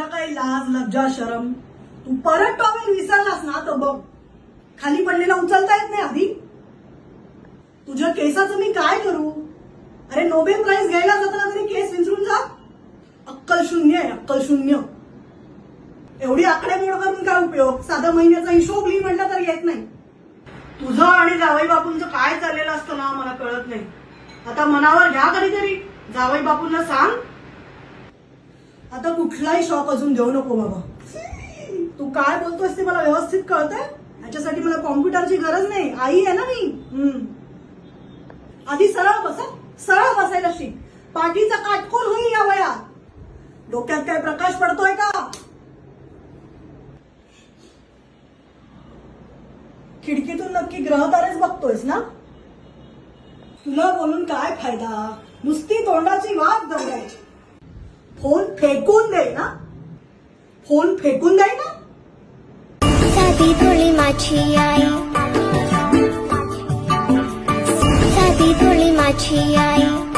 तुला काही लाज लज्जा शरम? तू परत टॉवेल विसरलास ना तर बघ, खाली पडलेला उचलता येत नाही आधी. तुझ्या केसाचं मी काय करू? अरे नोबेल प्राइज घ्यायला जाताना तरी केस विसरून जा. अक्कल शून्य आहे, अक्कल शून्य. एवढी आकडेमोड करून काय उपयोग? साधा महिन्याचा हिशोब लिही म्हटलं तर येत नाही. तुझं आणि जावई बापूंचं काय चाललेलं असतं ना मला कळत नाही. आता मनावर घ्या कधीतरी, जावई बापूंना सांग. आता कुठलाही शॉक अजून देऊ नको बाबा. तू काय बोलतोयस ते मला व्यवस्थित कळतंय. याच्यासाठी मला कॉम्प्युटरची गरज नाही, आई आहे ना मी. आधी सरळ बसा, सरळ बसायला शिक. पाठीचा काटकोन होईल या वयात. डोक्यात काय प्रकाश पडतोय का? खिडकीतून नक्की ग्रहतारेच बघतोयस ना? तुला बोलून काय फायदा? नुसती तोंडाची वाट दौडायची. फोन फेकून दे ना, फोन फेकून दे ना. साधी भोळी माझी आई, साधी भोळी माझी आई.